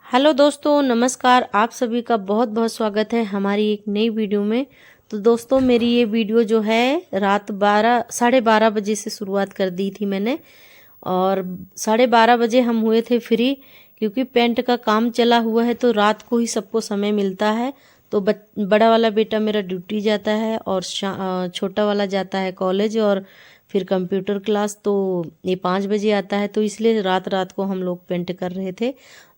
Hello दोस्तों, नमस्कार। आप सभी का बहुत बहुत स्वागत है हमारी एक नई वीडियो में। तो दोस्तों, मेरी ये वीडियो जो है रात 12 साढ़े 12 बजे से शुरुआत कर दी थी मैंने, और 12:30 बजे हम हुए थे फ्री, क्योंकि पेंट का काम चला हुआ है तो रात को ही सबको समय मिलता है। तो बड़ा वाला बेटा मेरा ड्यूटी जाता है और छोटा वाला जाता है कॉलेज और फिर कंप्यूटर क्लास। तो ये 5 बजे आता है, तो इसलिए रात रात को हम लोग पेंट कर रहे थे।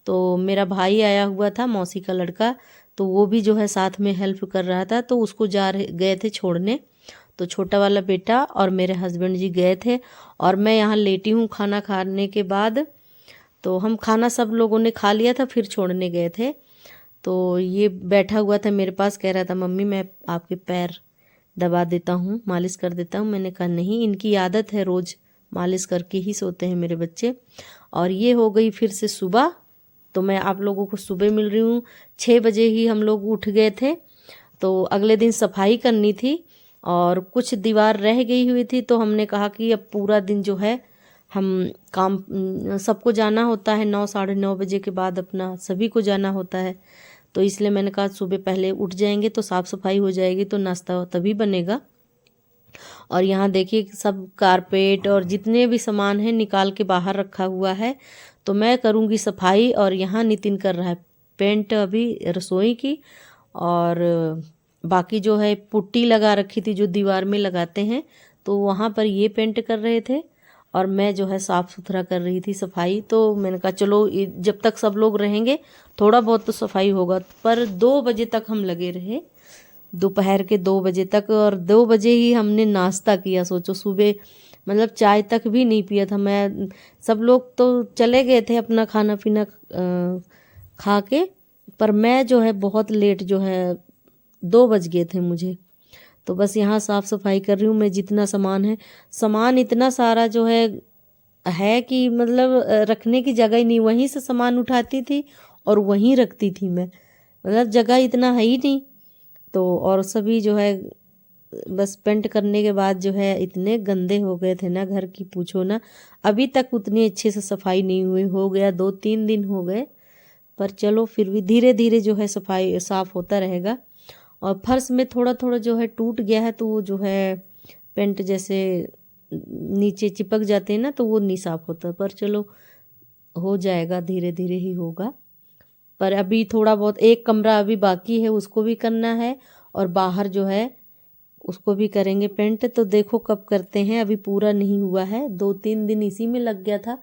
तो मेरा भाई आया हुआ था, मौसी का लड़का, तो वो भी जो है साथ में हेल्प कर रहा था, तो उसको गए थे छोड़ने। तो छोटा वाला बेटा और मेरे हस्बैंड जी गए थे और मैं यहाँ लेटी हूँ खाना खाने के बाद। तो हम खाना सब लोगों ने खा लिया था, फिर छोड़ने गए थे। तो ये बैठा हुआ था मेरे पास, कह रहा था मम्मी मैं आपके पैर दबा देता हूँ, मालिश कर देता हूँ। मैंने कहा नहीं, इनकी आदत है, रोज़ मालिश करके ही सोते हैं मेरे बच्चे। और ये हो गई फिर से सुबह। तो मैं आप लोगों को सुबह मिल रही हूँ। 6 बजे ही हम लोग उठ गए थे। तो अगले दिन सफाई करनी थी और कुछ दीवार रह गई हुई थी, तो हमने कहा कि अब पूरा दिन जो है हम काम, सबको जाना होता है 9 साढ़े 9 बजे के बाद, अपना सभी को जाना होता है। तो इसलिए मैंने कहा सुबह पहले उठ जाएंगे तो साफ़ सफाई हो जाएगी, तो नाश्ता तभी बनेगा। और यहाँ देखिए सब कारपेट और जितने भी सामान है निकाल के बाहर रखा हुआ है। तो मैं करूँगी सफाई और यहाँ नितिन कर रहा है पेंट अभी रसोई की। और बाकी जो है पुट्टी लगा रखी थी जो दीवार में लगाते हैं, तो वहाँ पर ये पेंट कर रहे थे और मैं जो है साफ़ सुथरा कर रही थी सफाई। तो मैंने कहा चलो जब तक सब लोग रहेंगे थोड़ा बहुत तो सफाई होगा। पर 2 बजे तक हम लगे रहे, दोपहर के 2 बजे तक। और 2 बजे ही हमने नाश्ता किया। सोचो, सुबह मतलब चाय तक भी नहीं पिया था मैं। सब लोग तो चले गए थे अपना खाना पीना खा के, पर मैं जो है बहुत लेट, जो है 2 बज गए थे मुझे। तो बस यहाँ साफ़ सफाई कर रही हूँ मैं। जितना सामान है, सामान इतना सारा जो है कि मतलब रखने की जगह ही नहीं। वहीं से सामान उठाती थी और वहीं रखती थी मैं, मतलब जगह इतना है ही नहीं। तो और सभी जो है बस पेंट करने के बाद जो है इतने गंदे हो गए थे ना घर की, पूछो ना। अभी तक उतनी अच्छे से सफाई नहीं हुई, हो गया 2-3 दिन हो गए। पर चलो फिर भी धीरे धीरे जो है सफाई साफ होता रहेगा। और फर्श में थोड़ा थोड़ा जो है टूट गया है, तो वो जो है पेंट जैसे नीचे चिपक जाते हैं ना, तो वो नहीं साफ होता। पर चलो हो जाएगा, धीरे धीरे ही होगा। पर अभी थोड़ा बहुत एक कमरा अभी बाकी है, उसको भी करना है। और बाहर जो है उसको भी करेंगे पेंट। तो देखो कब करते हैं, अभी पूरा नहीं हुआ है। 2-3 दिन इसी में लग गया था,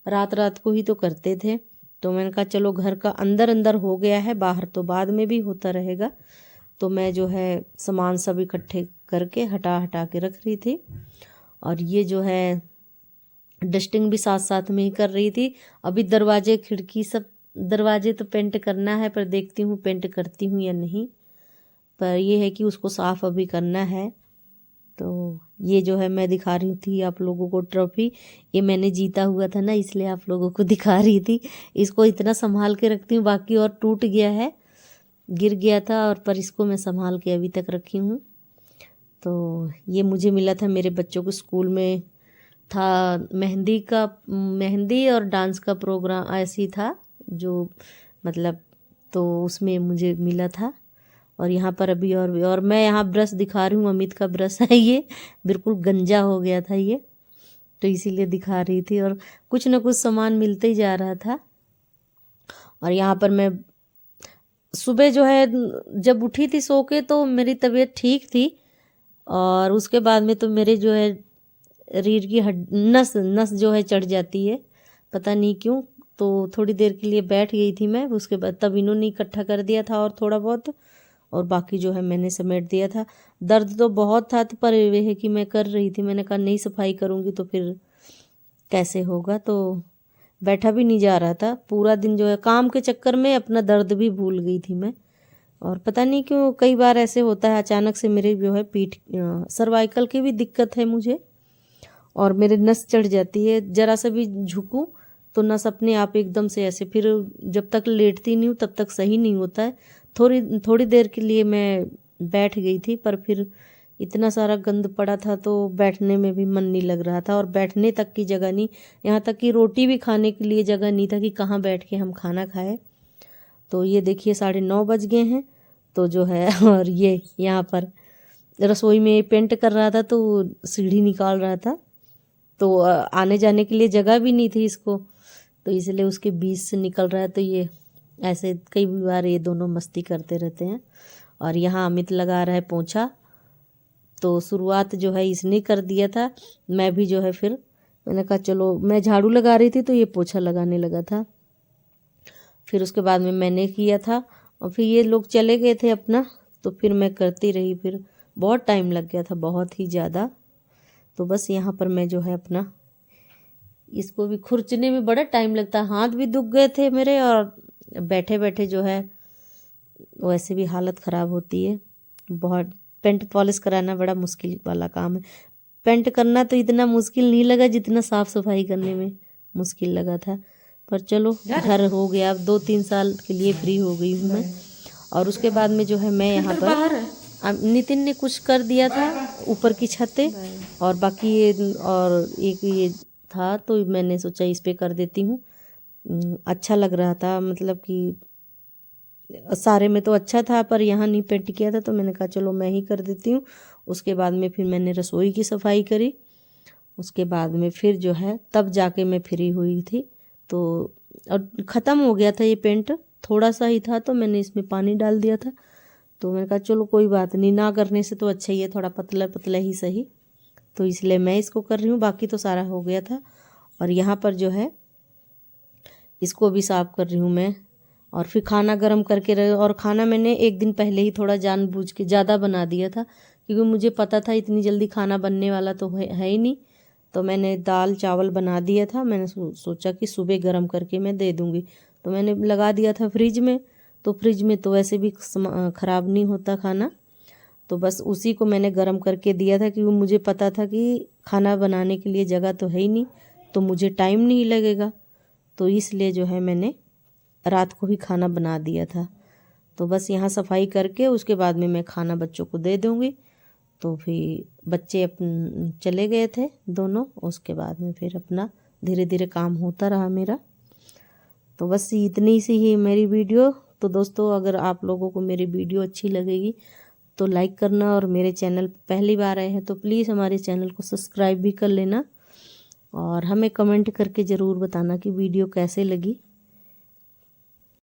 रात रात को ही तो करते थे। तो मैंने कहा चलो घर का अंदर अंदर हो गया है, बाहर तो बाद में भी होता रहेगा। तो मैं जो है सामान सब इकट्ठे करके हटा हटा के रख रही थी। और ये जो है डस्टिंग भी साथ साथ में ही कर रही थी। अभी दरवाजे खिड़की सब, दरवाजे तो पेंट करना है, पर देखती हूँ पेंट करती हूँ या नहीं। पर ये है कि उसको साफ अभी करना है। तो ये जो है मैं दिखा रही थी आप लोगों को ट्रॉफी, ये मैंने जीता हुआ था ना, इसलिए आप लोगों को दिखा रही थी। इसको इतना संभाल के रखती हूँ, बाकी और टूट गया है, गिर गया था, और पर इसको मैं संभाल के अभी तक रखी हूँ। तो ये मुझे मिला था मेरे बच्चों को स्कूल में, था मेहंदी और डांस का प्रोग्राम ऐसे ही था जो, मतलब, तो उसमें मुझे मिला था। और यहाँ पर अभी और भी, और मैं यहाँ ब्रश दिखा रही हूँ, अमित का ब्रश है ये, बिल्कुल गंजा हो गया था ये, तो इसीलिए दिखा रही थी। और कुछ ना कुछ सामान मिलते ही जा रहा था। और यहाँ पर मैं सुबह जो है जब उठी थी सो के, तो मेरी तबीयत ठीक थी। और उसके बाद में तो मेरे जो है रीढ़ की हड नस नस जो है चढ़ जाती है, पता नहीं क्यों। तो थोड़ी देर के लिए बैठ गई थी मैं, उसके बाद तब इन्होंने इकट्ठा कर दिया था और थोड़ा बहुत, और बाकी जो है मैंने समेट दिया था। दर्द तो बहुत था, तो पर यह है कि मैं कर रही थी। मैंने कहा नहीं सफाई करूँगी तो फिर कैसे होगा। तो बैठा भी नहीं जा रहा था पूरा दिन, जो है काम के चक्कर में अपना दर्द भी भूल गई थी मैं। और पता नहीं क्यों कई बार ऐसे होता है, अचानक से मेरे जो है पीठ सर्वाइकल की भी दिक्कत है मुझे, और मेरे नस चढ़ जाती है। जरा सा भी झुकूं तो नस अपने आप एकदम से ऐसे, फिर जब तक लेटती नहीं हूँ तब तक सही नहीं होता है। थोड़ी थोड़ी देर के लिए मैं बैठ गई थी, पर फिर इतना सारा गंद पड़ा था तो बैठने में भी मन नहीं लग रहा था, और बैठने तक की जगह नहीं, यहाँ तक कि रोटी भी खाने के लिए जगह नहीं था कि कहाँ बैठ के हम खाना खाएं। तो ये देखिए 9:30 बज गए हैं तो जो है और ये यहाँ पर रसोई में पेंट कर रहा था तो सीढ़ी निकाल रहा था, तो आने जाने के लिए जगह भी नहीं थी इसको, तो इसलिए उसके बीच से निकल रहा है। तो ये ऐसे कई बार ये दोनों मस्ती करते रहते हैं। और यहाँ अमित लगा रहा है पोंछा, तो शुरुआत जो है इसने कर दिया था। मैं भी जो है फिर मैंने कहा चलो, मैं झाड़ू लगा रही थी तो ये पोछा लगाने लगा था। फिर उसके बाद में मैंने किया था और फिर ये लोग चले गए थे अपना, तो फिर मैं करती रही। फिर बहुत टाइम लग गया था, बहुत ही ज़्यादा। तो बस यहाँ पर मैं जो है अपना इसको भी खुरचने में बड़ा टाइम लगता है, हाथ भी दुख गए थे मेरे और बैठे बैठे जो है वैसे भी हालत ख़राब होती है बहुत। पेंट पॉलिश कराना बड़ा मुश्किल वाला काम है। पेंट करना तो इतना मुश्किल नहीं लगा जितना साफ़ सफाई करने में मुश्किल लगा था। पर चलो घर हो गया, अब 2-3 साल के लिए फ्री हो गई हूँ मैं। और उसके बाद में जो है मैं यहाँ पर नितिन ने कुछ कर दिया था ऊपर की छतें, और बाकी ये और एक ये था तो मैंने सोचा इस पे कर देती हूँ। अच्छा लग रहा था, मतलब कि सारे में तो अच्छा था पर यहाँ नहीं पेंट किया था, तो मैंने कहा चलो मैं ही कर देती हूँ। उसके बाद में फिर मैंने रसोई की सफाई करी। उसके बाद में फिर जो है तब जाके मैं फ्री हुई थी। तो और ख़त्म हो गया था ये पेंट, थोड़ा सा ही था तो मैंने इसमें पानी डाल दिया था। तो मैंने कहा चलो कोई बात नहीं, ना करने से तो अच्छा ही है, थोड़ा पतला पतला ही सही। तो इसलिए मैं इसको कर रही हूँ, बाकी तो सारा हो गया था। और यहाँ पर जो है इसको भी साफ़ कर रही हूँ मैं। और फिर खाना गर्म करके रहे, और खाना मैंने एक दिन पहले ही थोड़ा जानबूझ के ज़्यादा बना दिया था, क्योंकि मुझे पता था इतनी जल्दी खाना बनने वाला तो है ही नहीं। तो मैंने दाल चावल बना दिया था, मैंने सोचा कि सुबह गर्म करके मैं दे दूँगी। तो मैंने लगा दिया था फ्रिज में, तो फ्रिज में तो वैसे भी ख़राब नहीं होता खाना। तो बस उसी को मैंने गर्म करके दिया था, क्योंकि मुझे पता था कि खाना बनाने के लिए जगह तो है ही नहीं, तो मुझे टाइम नहीं लगेगा। तो इसलिए जो है मैंने रात को ही खाना बना दिया था। तो बस यहाँ सफाई करके उसके बाद में मैं खाना बच्चों को दे दूँगी। तो फिर बच्चे चले गए थे दोनों, उसके बाद में फिर अपना धीरे धीरे काम होता रहा मेरा। तो बस इतनी सी ही मेरी वीडियो। तो दोस्तों, अगर आप लोगों को मेरी वीडियो अच्छी लगेगी तो लाइक करना, और मेरे चैनल पहली बार आए हैं तो प्लीज़ हमारे चैनल को सब्सक्राइब भी कर लेना, और हमें कमेंट करके ज़रूर बताना कि वीडियो कैसे लगी।